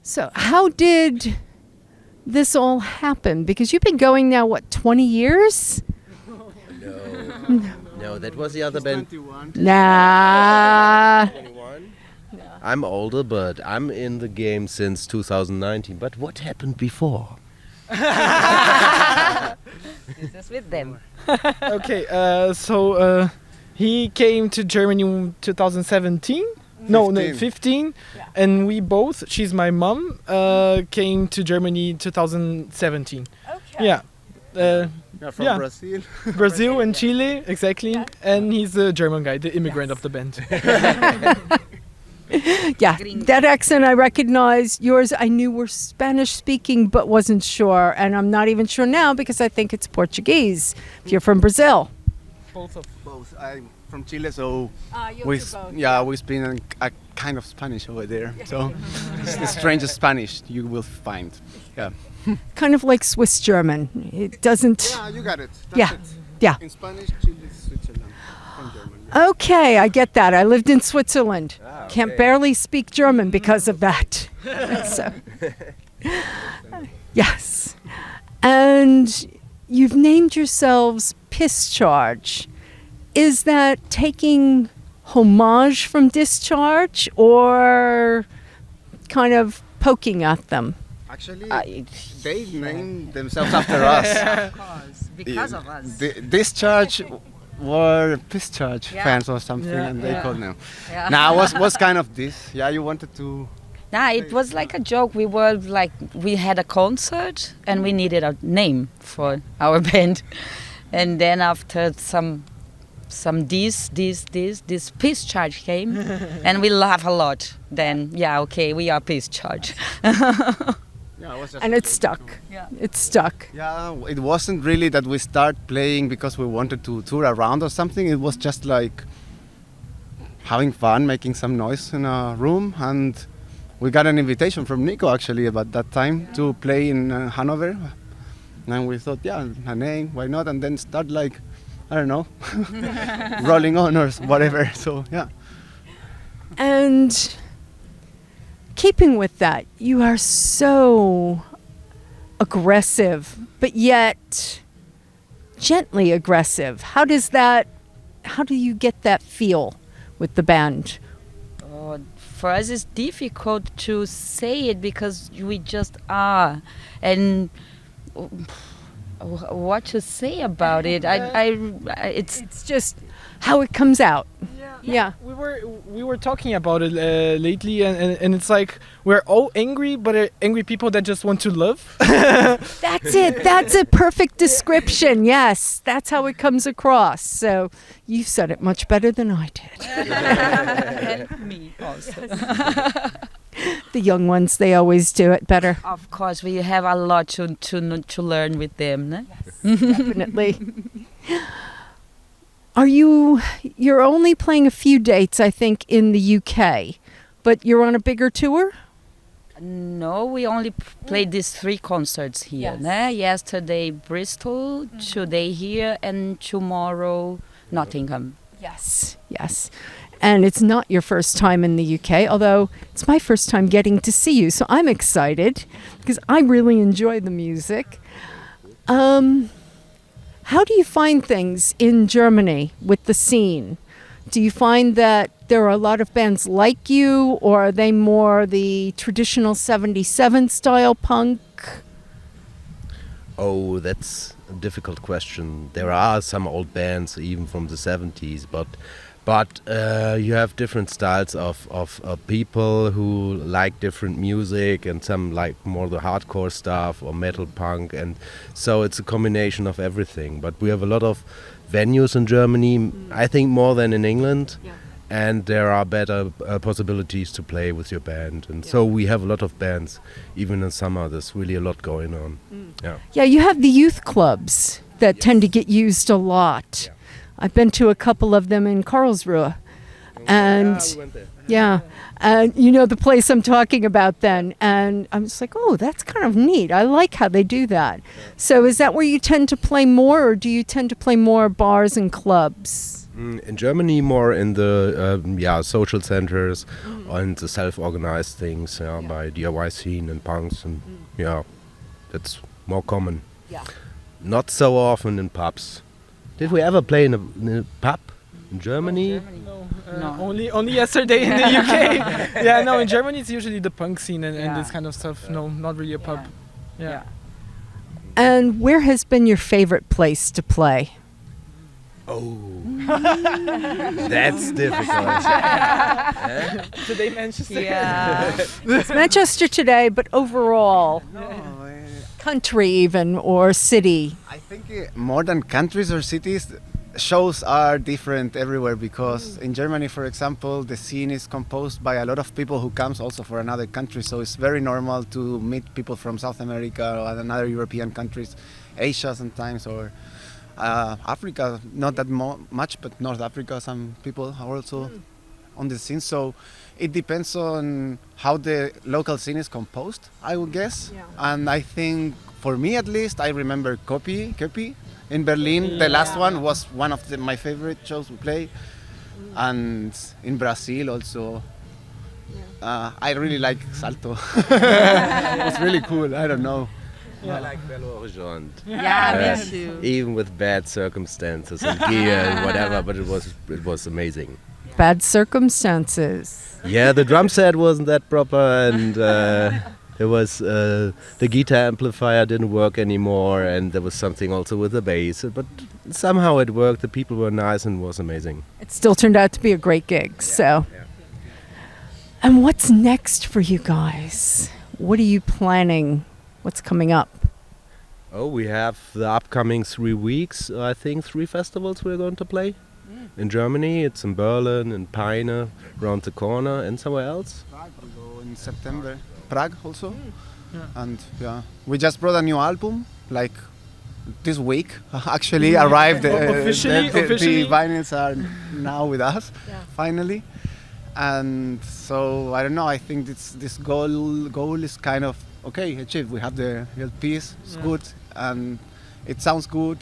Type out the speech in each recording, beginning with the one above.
So how did this all happen? Because you've been going now, what, 20 years? No, that was the other band. 21. Nah. 21? I'm older, but I'm in the game since 2019. But what happened before? Just with them. Okay, so he came to Germany in 2017. No, 15. And we both, she's my mom, came to Germany in 2017. Okay. Yeah. From Yeah. Brazil. Brazil and Chile, exactly. Yeah. And he's the German guy, the immigrant of the band. Yeah, that accent I recognize. Yours I knew were Spanish speaking, but wasn't sure. And I'm not even sure now because I think it's Portuguese. If you're from Brazil. Both of Both. I'm from Chile, so You we speak a kind of Spanish over there. So it's the strangest Spanish you will find. Yeah. Kind of like Swiss German. It doesn't. Yeah, you got it. That's Yeah. it. Yeah. In Spanish, Chile, Switzerland. From German. Okay, I get that. I lived in Switzerland. Can't barely speak German because of that. So, yes. And you've named yourselves PISSCHARGE. Is that taking homage from Discharge or kind of poking at them? Actually, they named themselves after us. Of course, because of us. Discharge were PISSCHARGE fans or something, and they called them. Now, was kind of this? Yeah, you wanted to. Nah, it was like a joke. We had a concert and we needed a name for our band. And then after some this PISSCHARGE came and we laugh a lot. Then, yeah, okay, we are PISSCHARGE. Yeah, it was just And a it's joke, stuck. Yeah. It's stuck. Yeah, it wasn't really that we start playing because we wanted to tour around or something. It was just like having fun, making some noise in a room, and we got an invitation from Nico actually about that time to play in Hanover. And we thought, yeah, a name, why not? And then start like, I don't know, rolling on or whatever. So yeah. And keeping with that, you are so aggressive, but yet gently aggressive. How do you get that feel with the band? For us, it's difficult to say it because we just are. And what to say about it? It's just how it comes out. Yeah. We were talking about it lately, and it's like we're all angry, but angry people that just want to love. That's it. That's a perfect description. Yes, that's how it comes across. So you said it much better than I did. And me also. The young ones, they always do it better. Of course, we have a lot to learn with them. No? Definitely. You're only playing a few dates, I think, in the UK, but you're on a bigger tour? No, we only played these 3 concerts here. Yes. No? Yesterday Bristol, today here, and tomorrow Nottingham. Yes. And it's not your first time in the UK, although it's my first time getting to see you, so I'm excited because I really enjoy the music. How do you find things in Germany with the scene? Do you find that there are a lot of bands like you, or are they more the traditional 77 style punk? Oh, that's a difficult question. There are some old bands even from the 70s, but you have different styles of people who like different music, and some like more the hardcore stuff or metal punk, and so it's a combination of everything. But we have a lot of venues in Germany, I think more than in England, and there are better possibilities to play with your band, and so we have a lot of bands. Even in summer, there's really a lot going on. Yeah, you have the youth clubs that tend to get used a lot. Yeah. I've been to a couple of them in Karlsruhe. And we went there. yeah, and you know the place I'm talking about then. And I'm just like, oh, that's kind of neat. I like how they do that. So is that where you tend to play more, or do you tend to play more bars and clubs? In Germany, more in the social centers and the self-organized things by DIY scene and punks, and that's more common. Yeah. Not so often in pubs. Did we ever play in a pub in Germany? No, only yesterday in the UK. Yeah, no, in Germany it's usually the punk scene and this kind of stuff. No, not really a pub. Yeah. And where has been your favorite place to play? Oh, that's difficult. Today Manchester. Yeah. It's Manchester today, but overall, country even, or city. I think more than countries or cities, shows are different everywhere, because in Germany, for example, the scene is composed by a lot of people who comes also for another country, so it's very normal to meet people from South America or another European countries, Asia sometimes, or Africa, not that much, but North Africa, some people are also on the scene. So it depends on how the local scene is composed, I would guess. Yeah. And I think, for me at least, I remember Köpi in Berlin. The last one was one of my favorite shows we played. And in Brazil also. I really like Salto. It was really cool, I don't know. I like Belo Horizonte. Yeah, me too. Even with bad circumstances and gear and whatever, but it was amazing. Bad circumstances. Yeah, the drum set wasn't that proper, and it was the guitar amplifier didn't work anymore, and there was something also with the bass. But somehow it worked. The people were nice, and it was amazing. It still turned out to be a great gig. So. Yeah. And what's next for you guys? What are you planning? What's coming up? Oh, we have the upcoming 3 weeks. I think 3 festivals we're going to play. In Germany, it's in Berlin, in Peine, around the corner, and somewhere else. Prague will go in September. Prague also. And yeah, we just brought a new album like this week. Actually, arrived. Officially? The vinyls are now with us, finally. And so I don't know. I think this goal is kind of okay achieved. We have the LPs. It's good, and it sounds good.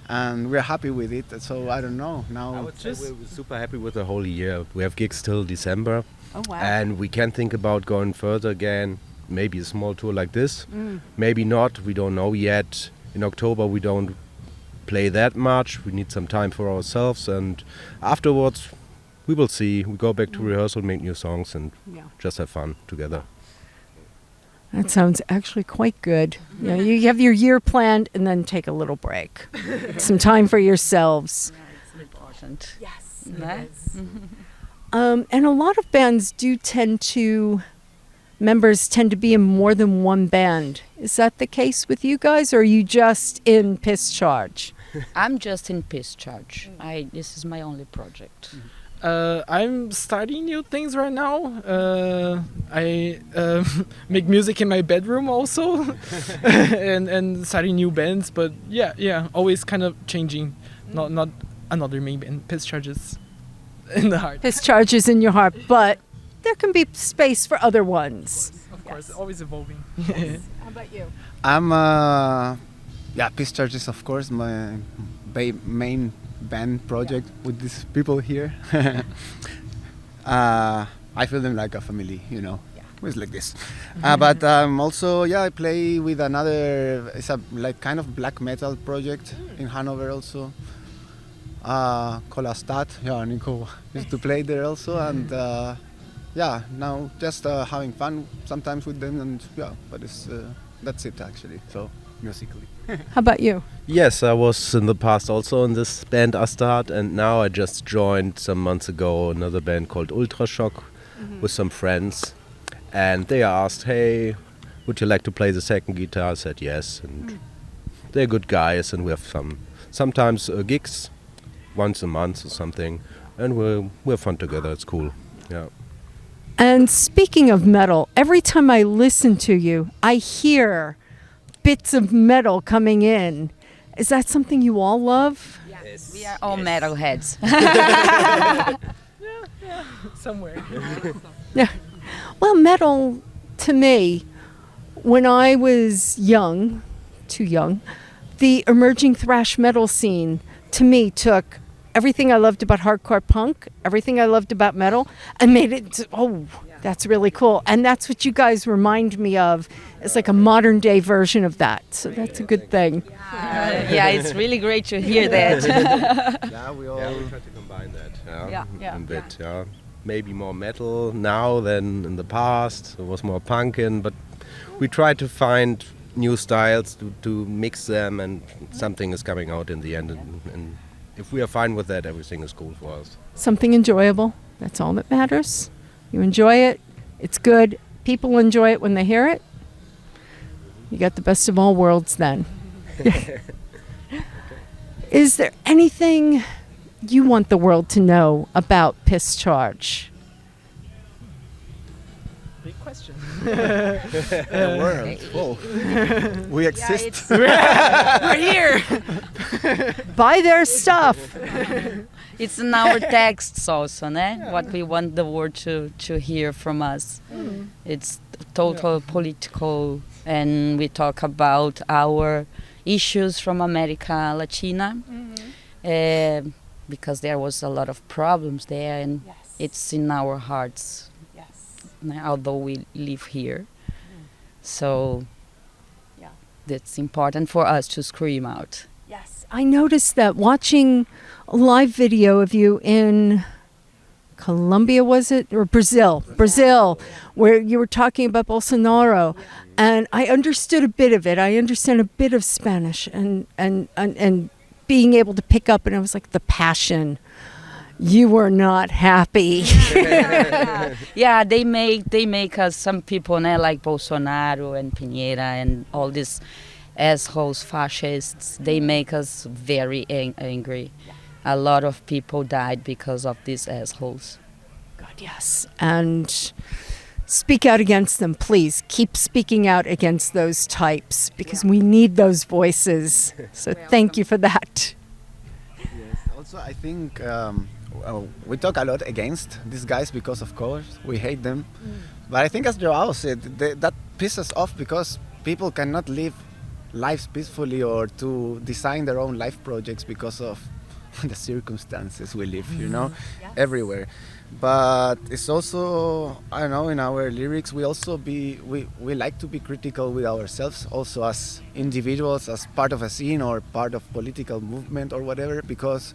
And we're happy with it. So I don't know now. I would say we're super happy with the whole year. We have gigs till December. Oh, wow. And we can think about going further again. Maybe a small tour like this. Maybe not. We don't know yet. In October we don't play that much. We need some time for ourselves. And afterwards we will see. We go back to rehearsal, make new songs and just have fun together. That sounds actually quite good. You know, you have your year planned and then take a little break. Some time for yourselves. It's important. Yes, Yeah. and a lot of bands members tend to be in more than one band. Is that the case with you guys, or are you just in PISSCHARGE? I'm just in PISSCHARGE. This is my only project. I'm starting new things right now. I make music in my bedroom also, and starting new bands. But yeah, always kind of changing. Not another main band. PISSCHARGE is in the heart. PISSCHARGE is in your heart, but there can be space for other ones. Of course, always evolving. How about you? I'm PISSCHARGE is of course my main band project with these people here. I feel them like a family, you know. It's like this. But also, I play with another. It's a like kind of black metal project in Hanover also. Called Astat. Nico used to play there also, and now just having fun sometimes with them, and but it's that's it actually. So musically. How about you? Yes, I was in the past also in this band Astart, and now I just joined some months ago another band called Ultrashock with some friends, and they asked, "Hey, would you like to play the second guitar?" I said yes, and they're good guys, and we have sometimes gigs once a month or something, and we're fun together. It's cool. Yeah. And speaking of metal, every time I listen to you, I hear bits of metal coming in. Is that something you all love? Yes. We are all metalheads. Somewhere. Yeah. Well, metal, to me, when I was young, too young, the emerging thrash metal scene, to me, took everything I loved about hardcore punk, everything I loved about metal, and made it, that's really cool. And that's what you guys remind me of. It's like a modern day version of that. So that's a good thing. It's really great to hear that. We try to combine that. Yeah. A bit. Maybe more metal now than in the past. It was more punkin', but we try to find new styles to mix them, and something is coming out in the end. And if we are fine with that, everything is cool for us. Something enjoyable. That's all that matters. You enjoy it. It's good. People enjoy it when they hear it. You got the best of all worlds then. Is there anything you want the world to know about PISSCHARGE? Big question. The world. Whoa. We exist. We're here. Buy their stuff. It's in our texts also, what we want the world to hear from us. It's total political, and we talk about our issues from America Latina, because there was a lot of problems there, and it's in our hearts, although we live here. So that's important for us to scream out. Yes, I noticed that watching a live video of you in Colombia, was it? Or Brazil, where you were talking about Bolsonaro. And I understood a bit of it. I understand a bit of Spanish and being able to pick up, and I was like, the passion. You were not happy. They make us, some people like Bolsonaro and Piñera and all these assholes, fascists, they make us very angry. A lot of people died because of these assholes. God, yes. And speak out against them, please. Keep speaking out against those types because we need those voices. So thank you for that. Yes. Also, I think we talk a lot against these guys because, of course, we hate them. But I think, as Joao said, that pisses off because people cannot live lives peacefully or to design their own life projects because of the circumstances we live, everywhere. But it's also, I don't know, in our lyrics we also we like to be critical with ourselves also as individuals, as part of a scene or part of political movement or whatever, because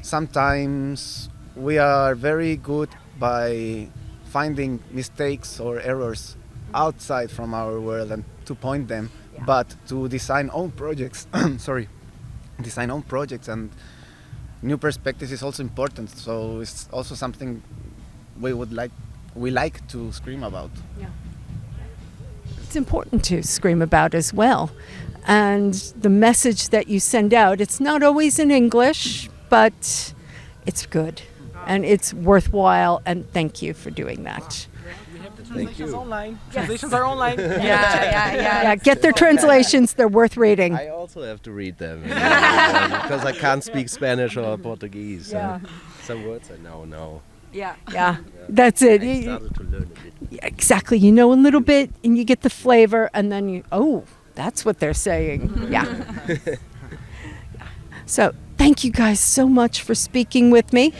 sometimes we are very good by finding mistakes or errors outside from our world and to point them, but to design own projects design own projects and new perspectives is also important. So it's also something we like to scream about. It's important to scream about as well. And the message that you send out, it's not always in English, but it's good and it's worthwhile, and thank you for doing that. We have the translations online. Translations are online. Yeah, get their translations, they're worth reading. I also have to read them because I can't speak Spanish or Portuguese. Some words I now know. Yeah, that's it. I started to learn a bit. Yeah, exactly. You know a little bit and you get the flavor and then that's what they're saying. Yeah. So thank you guys so much for speaking with me.